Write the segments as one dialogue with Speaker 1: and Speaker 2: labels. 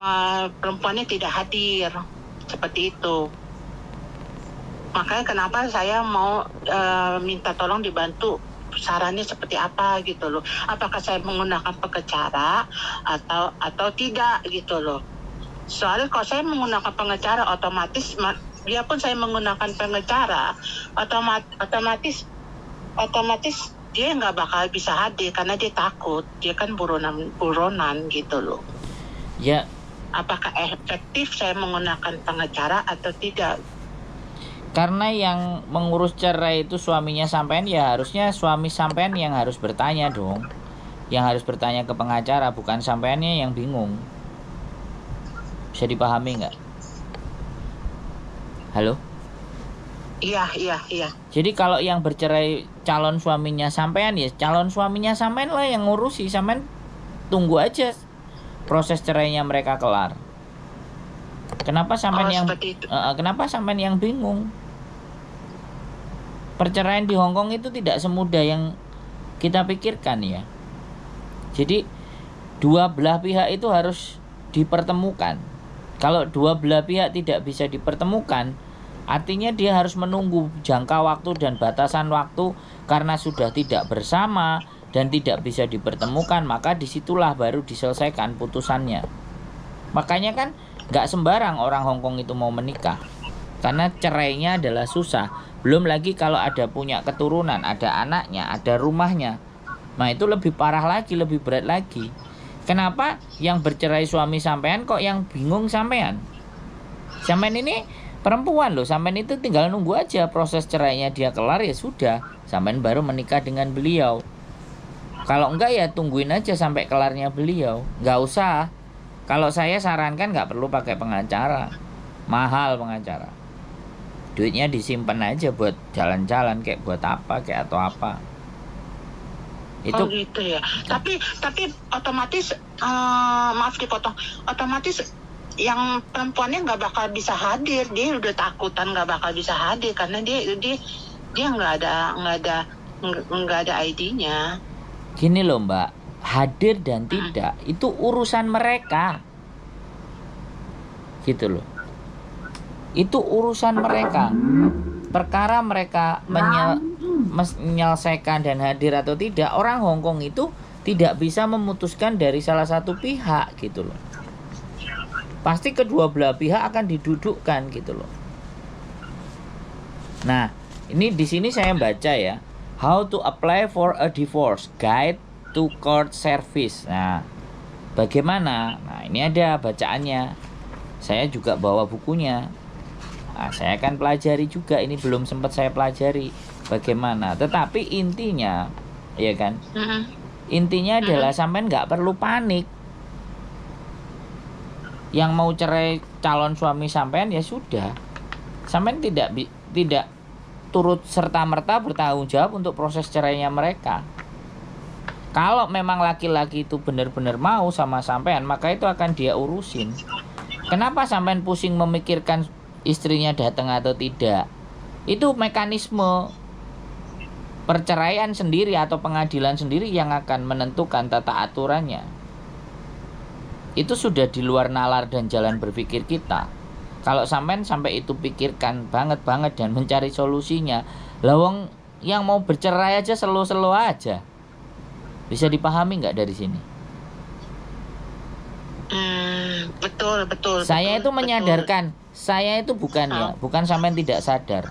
Speaker 1: perempuannya tidak hadir, seperti itu. Makanya kenapa saya mau minta tolong dibantu sarannya seperti apa gitu loh. Apakah saya menggunakan pengacara atau tidak gitu loh. Soalnya kalau saya menggunakan pengacara otomatis biarpun saya menggunakan pengacara otomatis dia nggak bakal bisa hadir karena dia takut, dia kan buronan gitu loh.
Speaker 2: Ya.
Speaker 1: Apakah efektif saya menggunakan pengacara atau tidak?
Speaker 2: Karena yang mengurus cerai itu suaminya sampean, ya harusnya suami sampean yang harus bertanya dong. Yang harus bertanya ke pengacara, bukan sampeannya yang bingung. Bisa dipahami nggak? Halo?
Speaker 1: Iya.
Speaker 2: Jadi kalau yang bercerai calon suaminya sampean, ya calon suaminya sampean lah yang ngurusi. Sampean tunggu aja proses cerainya mereka kelar. Kenapa sampean kenapa sampean yang bingung? Perceraian di Hong Kong itu tidak semudah yang kita pikirkan ya. Jadi dua belah pihak itu harus dipertemukan. Kalau dua belah pihak tidak bisa dipertemukan, artinya dia harus menunggu jangka waktu dan batasan waktu karena sudah tidak bersama dan tidak bisa dipertemukan, maka disitulah baru diselesaikan putusannya. Makanya kan nggak sembarang orang Hong Kong itu mau menikah, karena cerainya adalah susah. Belum lagi kalau ada punya keturunan, ada anaknya, ada rumahnya. Nah itu lebih parah lagi, lebih berat lagi. Kenapa yang bercerai suami sampean kok yang bingung sampean? Sampean ini perempuan loh, sampean itu tinggal nunggu aja proses cerainya dia kelar ya sudah. Sampean baru menikah dengan beliau. Kalau enggak ya tungguin aja sampai kelarnya beliau. Nggak usah. Kalau saya sarankan nggak perlu pakai pengacara. Mahal pengacara. Duitnya disimpan aja buat jalan-jalan kayak buat apa kayak atau apa. Itu
Speaker 1: gitu ya. Tapi otomatis maaf dipotong. Otomatis yang perempuannya nggak bakal bisa hadir. Dia udah takutan nggak bakal bisa hadir karena dia nggak ada ID-nya.
Speaker 2: Gini loh Mbak, hadir dan tidak itu urusan mereka. Gitu loh. Itu urusan mereka. Perkara mereka menyelesaikan dan hadir atau tidak, orang Hong Kong itu tidak bisa memutuskan dari salah satu pihak gitu loh. Pasti kedua belah pihak akan didudukkan gitu loh. Nah, ini di sini saya baca ya, How to Apply for a Divorce Guide to Court Service. Nah, bagaimana? Nah, ini ada bacaannya. Saya juga bawa bukunya. Nah, saya akan pelajari juga, ini belum sempat saya pelajari bagaimana. Tetapi intinya, ya kan? Intinya adalah sampean nggak perlu panik. Yang mau cerai calon suami sampean ya sudah. Sampean tidak turut serta-merta bertanggung jawab untuk proses cerainya mereka. Kalau memang laki-laki itu benar-benar mau sama sampean, maka itu akan dia urusin. Kenapa sampean pusing memikirkan istrinya datang atau tidak? Itu mekanisme perceraian sendiri atau pengadilan sendiri yang akan menentukan tata aturannya. Itu sudah di luar nalar dan jalan berpikir kita. Kalau sampai itu pikirkan banget dan mencari solusinya, lawang yang mau bercerai aja selo-selo aja. Bisa dipahami nggak dari sini?
Speaker 1: Betul.
Speaker 2: Saya itu menyadarkan, saya itu bukan sampean tidak sadar.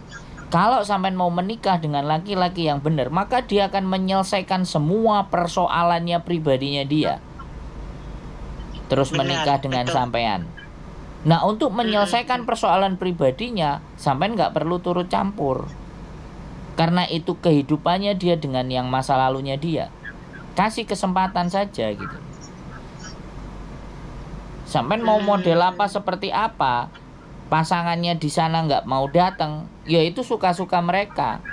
Speaker 2: Kalau sampean mau menikah dengan laki-laki yang benar, maka dia akan menyelesaikan semua persoalannya pribadinya dia. Terus menikah dengan sampean. Nah, untuk menyelesaikan persoalan pribadinya, sampean nggak perlu turut campur. Karena itu kehidupannya dia dengan yang masa lalunya dia. Kasih kesempatan saja gitu. Sampean mau model apa seperti apa, pasangannya di sana nggak mau datang, ya itu suka-suka mereka.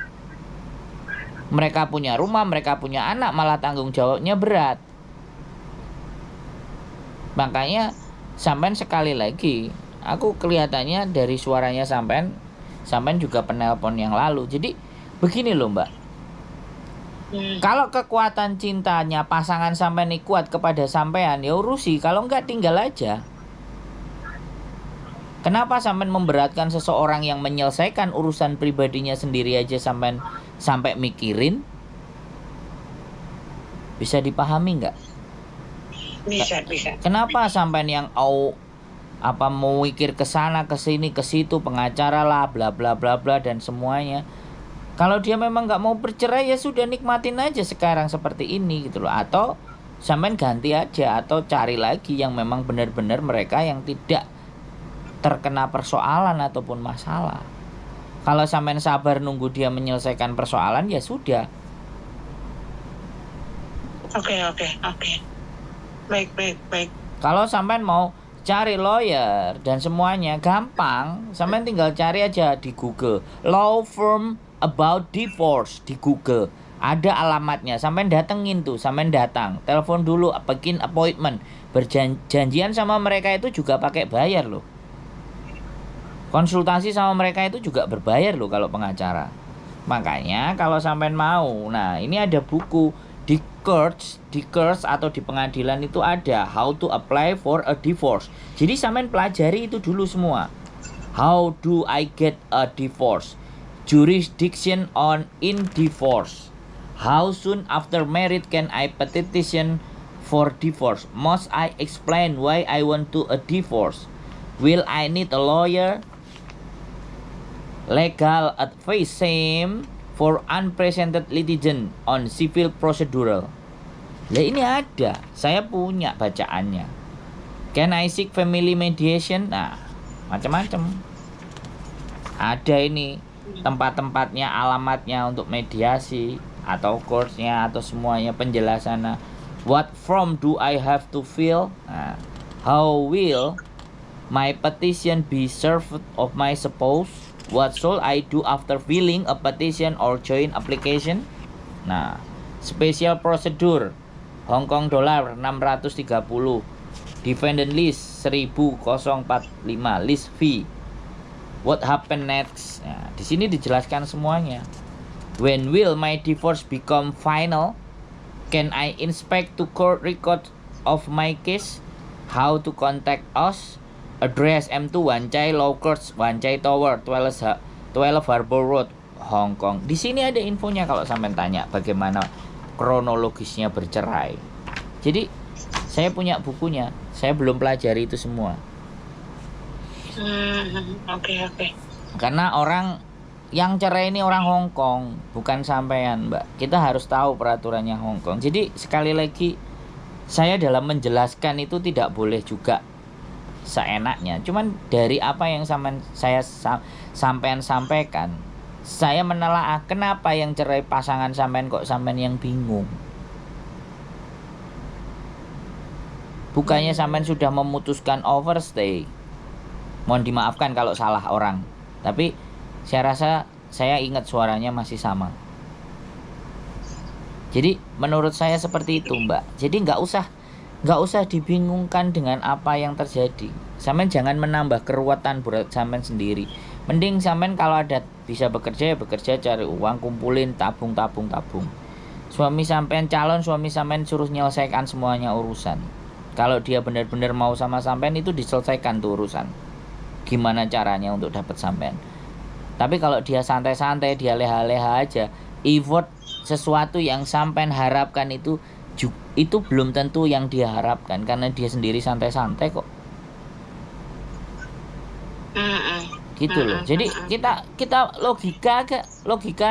Speaker 2: Mereka punya rumah, mereka punya anak, malah tanggung jawabnya berat. Makanya sampean sekali lagi, aku kelihatannya dari suaranya sampean juga penelpon yang lalu. Jadi begini loh Mbak, kalau kekuatan cintanya pasangan sampean ini kuat kepada sampean, ya urusi. Kalau enggak tinggal aja. Kenapa sampean memberatkan seseorang yang menyelesaikan urusan pribadinya sendiri aja sampai mikirin? Bisa dipahami nggak?
Speaker 1: Bisa.
Speaker 2: Kenapa sampean yang mau mikir ke sana ke sini ke situ, pengacara lah bla bla bla bla dan semuanya? Kalau dia memang nggak mau bercerai, ya sudah, nikmatin aja sekarang seperti ini gitu loh. Atau sampean ganti aja, atau cari lagi yang memang benar-benar mereka yang tidak terkena persoalan ataupun masalah. Kalau sampean sabar nunggu dia menyelesaikan persoalan, ya sudah.
Speaker 1: Oke. Baik.
Speaker 2: Kalau sampean mau cari lawyer dan semuanya gampang, sampean tinggal cari aja di Google law firm about divorce di Google. Ada alamatnya, sampean datengin tuh, sampean datang, telepon dulu, bikin appointment, berjanjian sama mereka itu juga pakai bayar loh. Konsultasi sama mereka itu juga berbayar loh kalau pengacara. Makanya kalau sampean mau, nah ini ada buku di courts atau di pengadilan itu ada how to apply for a divorce. Jadi sampean pelajari itu dulu semua. How do I get a divorce? Jurisdiction on in divorce. How soon after marriage can I petition for divorce? Must I explain why I want to a divorce? Will I need a lawyer? Legal advice same for unprecedented litigation on civil procedural. Lah ini ada, saya punya bacaannya. Can I seek family mediation? Nah, macam-macam. Ada ini tempat-tempatnya, alamatnya untuk mediasi atau course-nya atau semuanya penjelasannya. What form do I have to fill? Nah, how will my petition be served of my spouse? What should I do after filling a petition or joint application? Nah, special procedure Hong Kong dollar 630. Defendant list 1045, list fee. What happen next? Nah, di sini dijelaskan semuanya. When will my divorce become final? Can I inspect to court record of my case? How to contact us? Address M2 Wan Chai Law Courts, Wan Chai Tower, 12 Harbour Road, Hong Kong. Di sini ada infonya kalau sampai tanya bagaimana kronologisnya bercerai. Jadi saya punya bukunya, saya belum pelajari itu semua.
Speaker 1: Oke.
Speaker 2: Karena orang yang cerai ini orang Hong Kong, bukan sampean, Mbak. Kita harus tahu peraturannya Hong Kong. Jadi sekali lagi, saya dalam menjelaskan itu tidak boleh juga seenaknya. Cuman dari apa yang saya sampean sampaikan, saya menelaah kenapa yang cerai pasangan sampean kok sampean yang bingung. Bukannya sampean sudah memutuskan overstay. Mohon dimaafkan kalau salah orang. Tapi saya rasa saya ingat suaranya masih sama. Jadi menurut saya seperti itu, Mbak. Jadi nggak usah dibingungkan dengan apa yang terjadi. Sampean jangan menambah keruwetan buat sampean sendiri. Mending sampean kalau ada bisa bekerja, ya bekerja, cari uang, kumpulin, tabung. Suami sampean, calon suami sampean suruh menyelesaikan semuanya urusan. Kalau dia benar-benar mau sama sampean, itu diselesaikan tuh urusan. Gimana caranya untuk dapat sampean. Tapi kalau dia santai-santai, dia leha-leha aja, effort sesuatu yang sampean harapkan itu belum tentu yang dia harapkan, karena dia sendiri santai-santai kok. Gitu loh. Jadi kita logika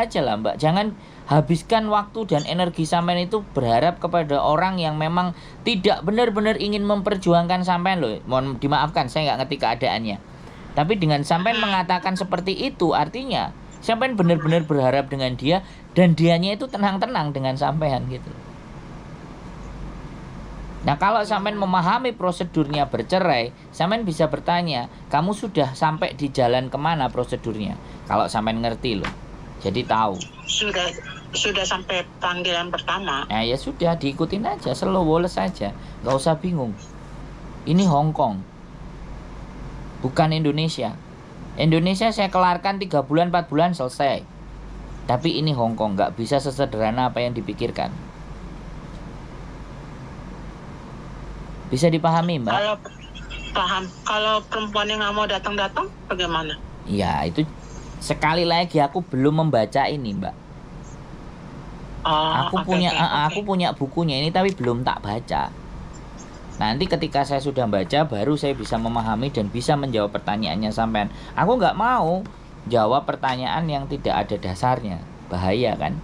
Speaker 2: aja lah, Mbak. Jangan habiskan waktu dan energi sampean itu berharap kepada orang yang memang tidak benar-benar ingin memperjuangkan sampean loh. Mohon dimaafkan, saya nggak ngerti keadaannya. Tapi dengan sampean mengatakan seperti itu, artinya sampean benar-benar berharap dengan dia, dan dianya itu tenang-tenang dengan sampean gitu. Nah, kalau sampean memahami prosedurnya bercerai, sampean bisa bertanya, kamu sudah sampai di jalan kemana prosedurnya? Kalau sampean ngerti loh, jadi tahu.
Speaker 1: Sudah sampai panggilan pertama.
Speaker 2: Nah ya sudah, diikutin aja, slow woles aja, nggak usah bingung. Ini Hong Kong, bukan Indonesia. Indonesia saya kelarkan 3 bulan 4 bulan selesai. Tapi ini Hong Kong, nggak bisa sesederhana apa yang dipikirkan. Bisa dipahami, Mbak?
Speaker 1: Paham. Kalau perempuan yang nggak mau datang-datang, bagaimana?
Speaker 2: Ya, itu sekali lagi aku belum membaca ini, Mbak.
Speaker 1: Oh,
Speaker 2: Aku
Speaker 1: oke,
Speaker 2: punya
Speaker 1: oke,
Speaker 2: aku
Speaker 1: oke.
Speaker 2: punya bukunya ini tapi belum tak baca. Nanti ketika saya sudah baca baru saya bisa memahami dan bisa menjawab pertanyaannya sampean. Aku nggak mau jawab pertanyaan yang tidak ada dasarnya. Bahaya kan?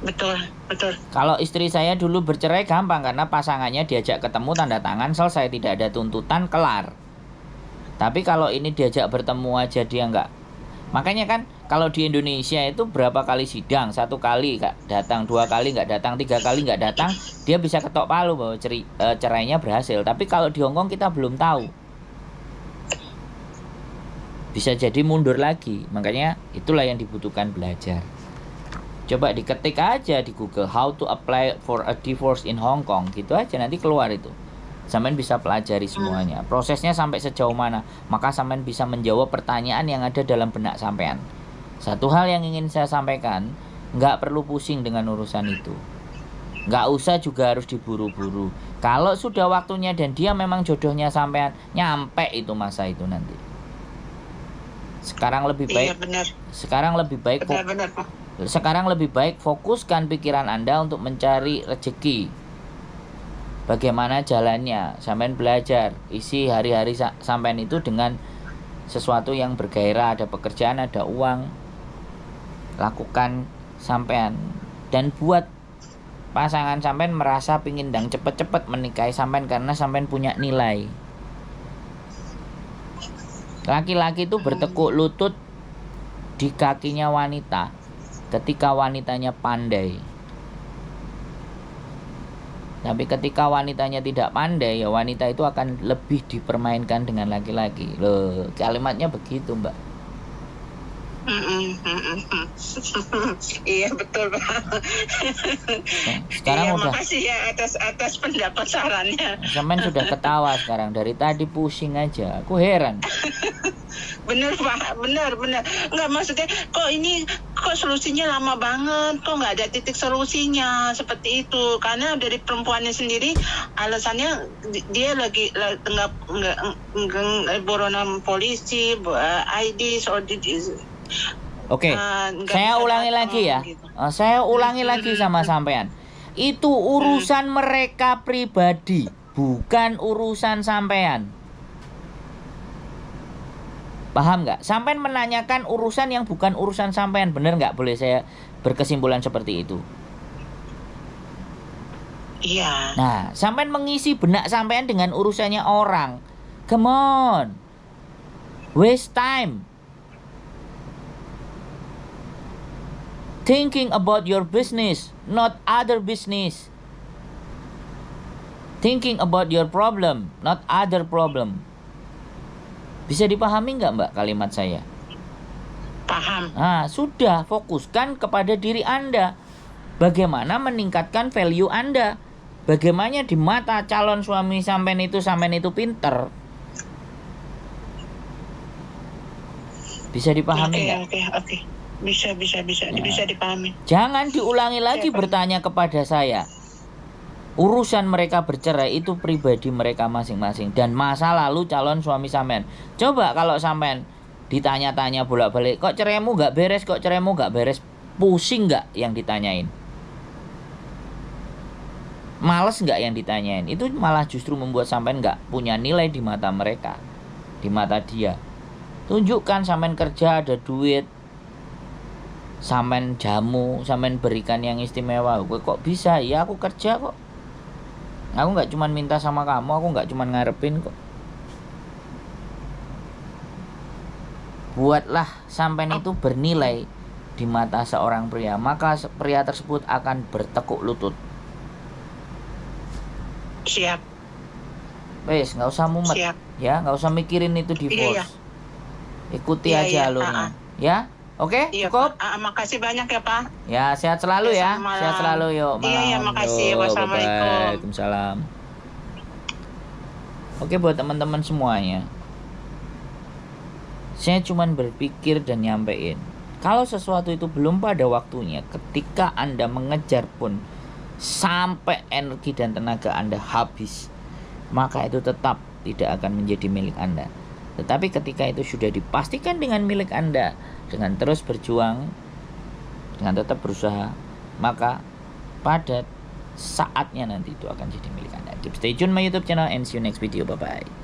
Speaker 1: Betul, betul.
Speaker 2: Kalau istri saya dulu bercerai gampang karena pasangannya diajak ketemu tanda tangan selesai, tidak ada tuntutan, kelar. Tapi kalau ini diajak bertemu aja dia nggak. Makanya kan kalau di Indonesia itu berapa kali sidang, 1 kali nggak datang, 2 kali nggak datang, 3 kali nggak datang, dia bisa ketok palu bahwa cerainya berhasil. Tapi kalau di Hongkong kita belum tahu, bisa jadi mundur lagi. Makanya itulah yang dibutuhkan belajar. Coba diketik aja di Google how to apply for a divorce in Hong Kong, gitu aja nanti keluar itu. Sampean bisa pelajari semuanya. Prosesnya sampai sejauh mana, maka sampean bisa menjawab pertanyaan yang ada dalam benak sampean. Satu hal yang ingin saya sampaikan, nggak perlu pusing dengan urusan itu. Nggak usah juga harus diburu-buru. Kalau sudah waktunya dan dia memang jodohnya sampean, nyampe itu masa itu nanti. Sekarang lebih
Speaker 1: Iya,
Speaker 2: baik
Speaker 1: benar. Benar, Pak.
Speaker 2: Sekarang lebih baik fokuskan pikiran Anda untuk mencari rezeki. Bagaimana jalannya? Sampean belajar, isi hari-hari sampean itu dengan sesuatu yang bergairah, ada pekerjaan, ada uang. Lakukan sampean dan buat pasangan sampean merasa pingin dang cepet-cepet menikahi sampean karena sampean punya nilai. Laki-laki itu bertekuk lutut di kakinya wanita ketika wanitanya pandai. Tapi ketika wanitanya tidak pandai, ya wanita itu akan lebih dipermainkan dengan laki-laki. Loh, kalimatnya begitu, Mbak.
Speaker 1: Iya, betul, Pak.
Speaker 2: Sekarang
Speaker 1: Iya,
Speaker 2: udah,
Speaker 1: makasih ya atas pendapat sarannya.
Speaker 2: sampean sudah ketawa sekarang. Dari tadi pusing aja. Aku heran.
Speaker 1: Bener, Pak, bener. Nggak, maksudnya kok solusinya lama banget, kok nggak ada titik solusinya seperti itu. Karena dari perempuannya sendiri alasannya dia lagi nggak buronan polisi, ID,
Speaker 2: Oke, saya ulangi lagi ya.
Speaker 1: gitu.
Speaker 2: Saya ulangi lagi sama sampean. Itu urusan mereka pribadi, bukan urusan sampean. Paham nggak? Sampean menanyakan urusan yang bukan urusan sampean, bener nggak? Boleh saya berkesimpulan seperti itu?
Speaker 1: Iya.
Speaker 2: Nah, sampean mengisi benak sampean dengan urusannya orang. Come on, waste time thinking about your business, not other business. Thinking about your problem, not other problem. Bisa dipahami nggak, Mbak, kalimat saya?
Speaker 1: Paham.
Speaker 2: Nah, sudah, fokuskan kepada diri Anda. Bagaimana meningkatkan value Anda. Bagaimana di mata calon suami sampean itu pinter. Bisa dipahami nggak?
Speaker 1: Oke. Bisa dipahami.
Speaker 2: Jangan diulangi lagi bertanya kepada saya. Urusan mereka bercerai itu pribadi mereka masing-masing dan masa lalu calon suami sampean. Coba kalau sampean ditanya-tanya bolak-balik, kok ceraimu nggak beres, pusing nggak yang ditanyain? Males nggak yang ditanyain? Itu malah justru membuat sampean nggak punya nilai di mata mereka, di mata dia. Tunjukkan sampean kerja ada duit, sampean jamu, sampean berikan yang istimewa. Kok bisa? Ya aku kerja kok. Aku nggak cuma minta sama kamu, aku nggak cuma ngarepin kok. Buatlah sampean itu bernilai di mata seorang pria, maka pria tersebut akan bertekuk lutut.
Speaker 1: Siap.
Speaker 2: Wes, nggak usah mumet.
Speaker 1: Siap.
Speaker 2: Ya, nggak usah mikirin itu divorce.
Speaker 1: Iya.
Speaker 2: Ikuti aja alurnya. Ya, oke?
Speaker 1: Iya,
Speaker 2: Cukup?
Speaker 1: Pak. Makasih banyak ya, Pak.
Speaker 2: Ya, sehat selalu ya.
Speaker 1: Selamat malam.
Speaker 2: Sehat selalu, yuk.
Speaker 1: Iya,
Speaker 2: Malam.
Speaker 1: makasih.
Speaker 2: Yuk,
Speaker 1: Wassalamualaikum.
Speaker 2: bye-bye. Waalaikumsalam. Oke, buat teman-teman semuanya, saya cuman berpikir dan nyampein, kalau sesuatu itu belum pada waktunya, ketika Anda mengejar pun sampai energi dan tenaga Anda habis, maka itu tetap tidak akan menjadi milik Anda. Tetapi ketika itu sudah dipastikan dengan milik Anda, dengan terus berjuang, dengan tetap berusaha, maka pada saatnya nanti itu akan jadi milik Anda. Keep stay tune my YouTube channel and see you next video. Bye bye.